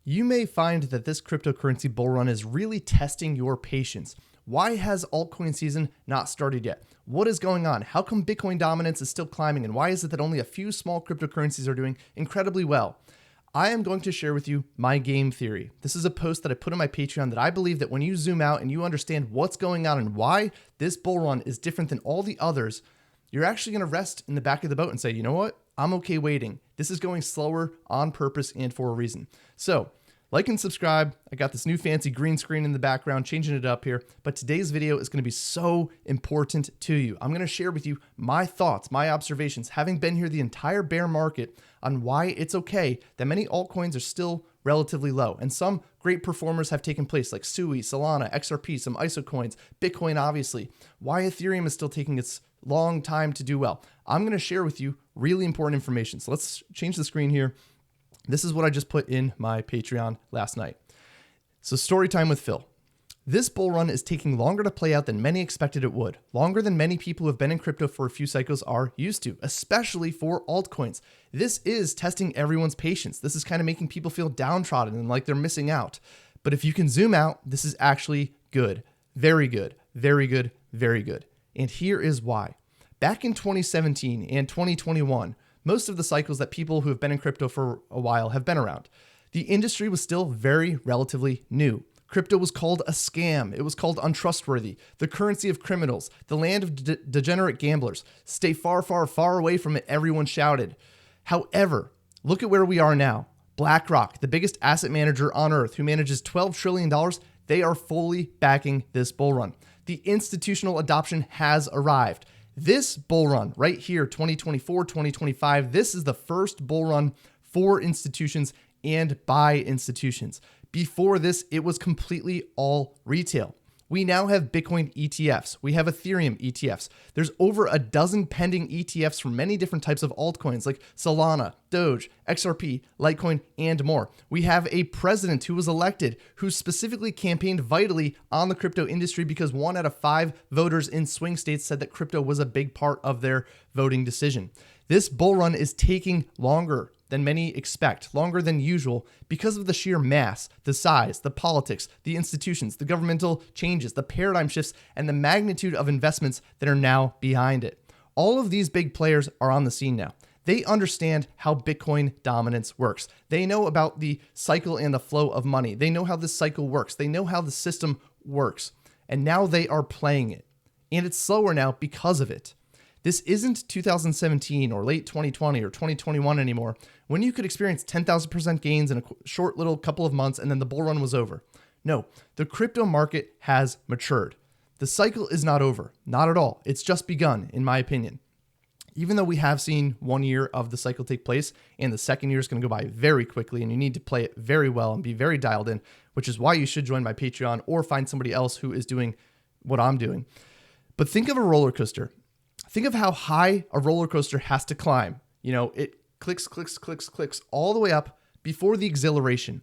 You may find that this cryptocurrency bull run is really testing your patience. Why has altcoin season not started yet? What is going on? How come Bitcoin dominance is still climbing? And why is it that only a few small cryptocurrencies are doing incredibly well? I am going to share with you my game theory. This is a post that I put on my Patreon that I believe that when you zoom out and you understand what's going on and why this bull run is different than all the others, you're actually going to rest in the back of the boat and say, you know what? I'm okay waiting. This is going slower on purpose and for a reason. So like and subscribe. I got this new fancy green screen in the background, changing it up here. But today's video is going to be so important to you. I'm going to share with you my thoughts, my observations, having been here the entire bear market, on why it's okay that many altcoins are still relatively low. And some great performers have taken place like Sui, Solana, XRP, some ISO coins, Bitcoin, obviously. Why Ethereum is still taking its long time to do well. I'm going to share with you really important information. So let's change the screen here. This is what I just put in my Patreon last night. So story time with Phil. This bull run is taking longer to play out than many expected it would. Longer than many people who have been in crypto for a few cycles are used to, especially for altcoins. This is testing everyone's patience. This is kind of making people feel downtrodden and like they're missing out. But if you can zoom out, this is actually good. Very good. Very good. Very good. And here is why. Back in 2017 and 2021, most of the cycles that people who have been in crypto for a while have been around, the industry was still very relatively new. Crypto was called a scam. It was called untrustworthy, the currency of criminals, the land of degenerate gamblers. Stay far, far, far away from it, everyone shouted. However, look at where we are now. BlackRock, the biggest asset manager on earth, who manages $12 trillion, they are fully backing this bull run. The institutional adoption has arrived. This bull run right here, 2024, 2025, this is the first bull run for institutions and by institutions. Before this, it was completely all retail. We now have Bitcoin ETFs. We have Ethereum ETFs. There's over a dozen pending ETFs for many different types of altcoins like Solana, Doge, XRP, Litecoin, and more. We have a president who was elected who specifically campaigned vitally on the crypto industry because 1 out of 5 voters in swing states said that crypto was a big part of their voting decision. This bull run is taking longer than many expect, longer than usual, because of the sheer mass, the size, the politics, the institutions, the governmental changes, the paradigm shifts, and the magnitude of investments that are now behind it. All of these big players are on the scene now. They understand how Bitcoin dominance works. They know about the cycle and the flow of money. They know how this cycle works. They know how the system works. And now they are playing it. And it's slower now because of it. This isn't 2017 or late 2020 or 2021 anymore, when you could experience 10,000% gains in a short little couple of months and then the bull run was over. No, the crypto market has matured. The cycle is not over, not at all. It's just begun, in my opinion. Even though we have seen 1 year of the cycle take place, and the second year is going to go by very quickly, and you need to play it very well and be very dialed in, which is why you should join my Patreon or find somebody else who is doing what I'm doing. But think of a roller coaster. Think of how high a roller coaster has to climb. You know, it clicks all the way up before the exhilaration.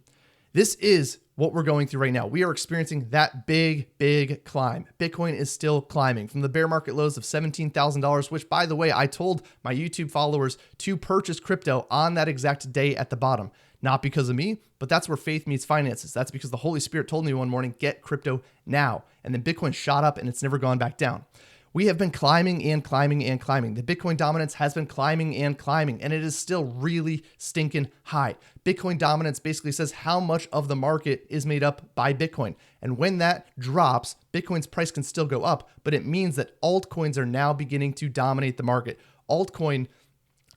This is what we're going through right now. We are experiencing that big climb. Bitcoin is still climbing from the bear market lows of $17,000, which, by the way, I told my YouTube followers to purchase crypto on that exact day at the bottom. Not because of me, but that's where faith meets finances. That's because the Holy Spirit told me one morning, get crypto now. And then Bitcoin shot up and it's never gone back down. We have been climbing and climbing and climbing. The Bitcoin dominance has been climbing and climbing, and it is still really stinking high. Bitcoin dominance basically says how much of the market is made up by Bitcoin. And when that drops, Bitcoin's price can still go up, but it means that altcoins are now beginning to dominate the market. Altcoin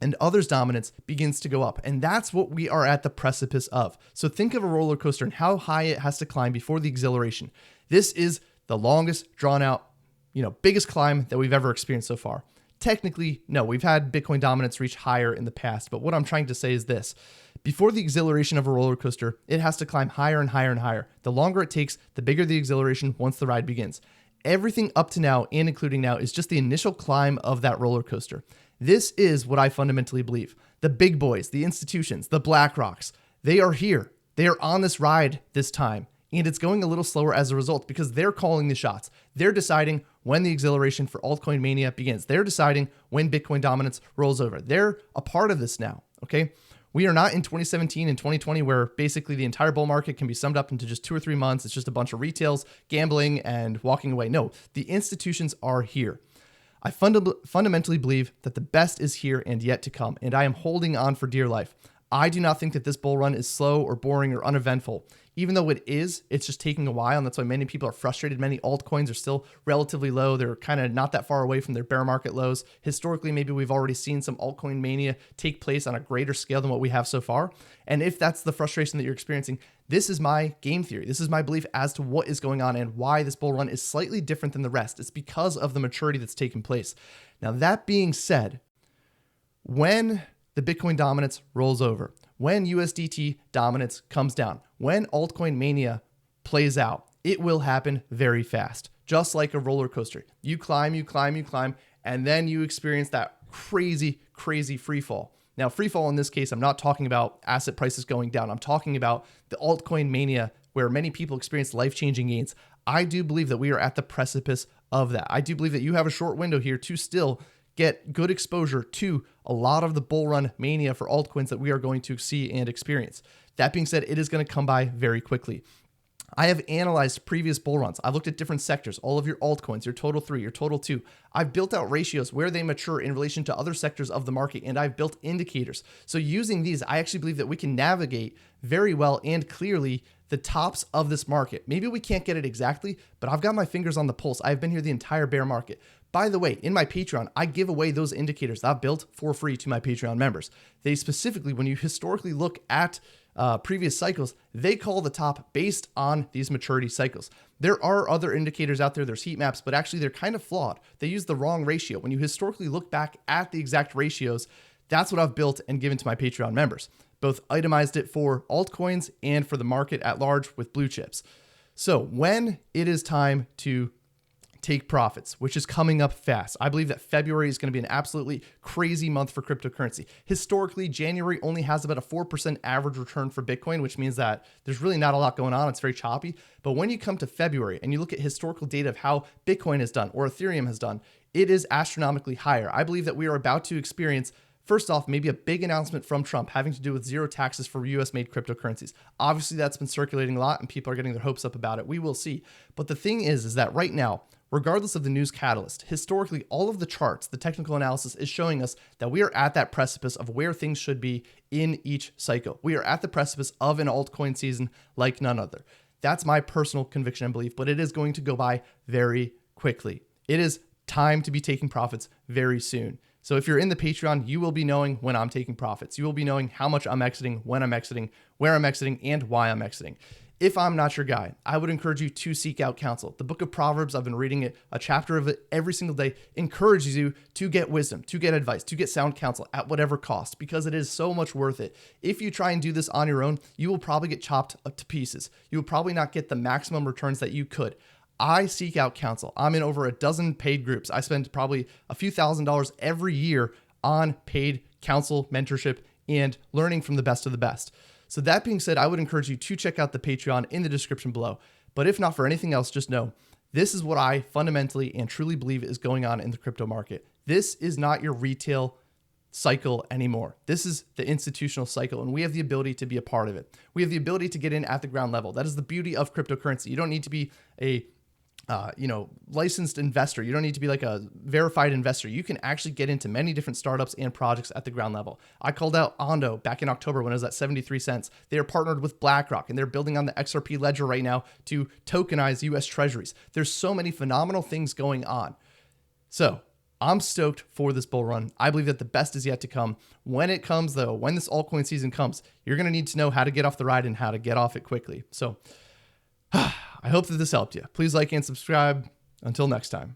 and others' dominance begins to go up. And that's what we are at the precipice of. So think of a roller coaster and how high it has to climb before the exhilaration. This is the longest drawn out, biggest climb that we've ever experienced so far. Technically, no, we've had Bitcoin dominance reach higher in the past, but what I'm trying to say is this. Before the exhilaration of a roller coaster, it has to climb higher and higher and higher. The longer it takes, the bigger the exhilaration once the ride begins. Everything up to now and including now is just the initial climb of that roller coaster. This is what I fundamentally believe. The big boys, the institutions, the BlackRocks, they are here. They are on this ride this time. And it's going a little slower as a result because they're calling the shots. They're deciding when the exhilaration for altcoin mania begins. They're deciding when Bitcoin dominance rolls over. They're a part of this now, okay? We are not in 2017 and 2020 where basically the entire bull market can be summed up into just 2 or 3 months. It's just a bunch of retails, gambling, and walking away. No, the institutions are here. I fundamentally believe that the best is here and yet to come, and I am holding on for dear life. I do not think that this bull run is slow or boring or uneventful. Even though it is, it's just taking a while, and that's why many people are frustrated. Many altcoins are still relatively low. They're kind of not that far away from their bear market lows. Historically, maybe we've already seen some altcoin mania take place on a greater scale than what we have so far. And if that's the frustration that you're experiencing, this is my game theory. This is my belief as to what is going on and why this bull run is slightly different than the rest. It's because of the maturity that's taken place. Now, that being said, when the Bitcoin dominance rolls over, when USDT dominance comes down, when altcoin mania plays out, it will happen very fast, just like a roller coaster. You climb, and then you experience that crazy free fall. Now, free fall in this case, I'm not talking about asset prices going down. I'm talking about the altcoin mania where many people experience life-changing gains. I do believe that we are at the precipice of that. I do believe that you have a short window here to still get good exposure to a lot of the bull run mania for altcoins that we are going to see and experience. That being said, it is going to come by very quickly. I have analyzed previous bull runs. I've looked at different sectors, all of your altcoins, your total 3, your total 2. I've built out ratios where they mature in relation to other sectors of the market, and I've built indicators. So using these, I actually believe that we can navigate very well and clearly the tops of this market. Maybe we can't get it exactly, but I've got my fingers on the pulse. I've been here the entire bear market. By the way, in my Patreon, I give away those indicators that I've built for free to my Patreon members. They specifically, when you historically look at previous cycles, they call the top based on these maturity cycles. There are other indicators out there, there's heat maps, but actually they're kind of flawed. They use the wrong ratio. When you historically look back at the exact ratios, that's what I've built and given to my Patreon members. Both itemized it for altcoins and for the market at large with blue chips. So when it is time to take profits, which is coming up fast. I believe that February is going to be an absolutely crazy month for cryptocurrency. Historically, January only has about a 4% average return for Bitcoin, which means that there's really not a lot going on. It's very choppy. But when you come to February and you look at historical data of how Bitcoin has done or Ethereum has done, it is astronomically higher. I believe that we are about to experience, first off, maybe a big announcement from Trump having to do with zero taxes for US-made cryptocurrencies. Obviously, that's been circulating a lot and people are getting their hopes up about it. We will see. But the thing is that right now, regardless of the news catalyst, historically, all of the charts, the technical analysis is showing us that we are at that precipice of where things should be in each cycle. We are at the precipice of an altcoin season like none other. That's my personal conviction and belief, but it is going to go by very quickly. It is time to be taking profits very soon. So if you're in the Patreon, you will be knowing when I'm taking profits. You will be knowing how much I'm exiting, when I'm exiting, where I'm exiting, and why I'm exiting. If I'm not your guy, I would encourage you to seek out counsel. The book of Proverbs, I've been reading it, a chapter of it every single day, encourages you to get wisdom, to get advice, to get sound counsel at whatever cost, because it is so much worth it. If you try and do this on your own, you will probably get chopped up to pieces. You will probably not get the maximum returns that you could. I seek out counsel. I'm in over a dozen paid groups. I spend probably a few $1,000s every year on paid counsel, mentorship, and learning from the best of the best. So that being said, I would encourage you to check out the Patreon in the description below. But if not for anything else, just know this is what I fundamentally and truly believe is going on in the crypto market. This is not your retail cycle anymore. This is the institutional cycle, and we have the ability to be a part of it. We have the ability to get in at the ground level. That is the beauty of cryptocurrency. You don't need to be a licensed investor. You don't need to be like a verified investor. You can actually get into many different startups and projects at the ground level. I called out Ondo back in October when it was at 73 cents. They are partnered with BlackRock and they're building on the XRP ledger right now to tokenize US treasuries. There's so many phenomenal things going on. So I'm stoked for this bull run. I believe that the best is yet to come. When it comes though, when this altcoin season comes, you're going to need to know how to get off the ride and how to get off it quickly. So I hope that this helped you. Please like and subscribe. Until next time.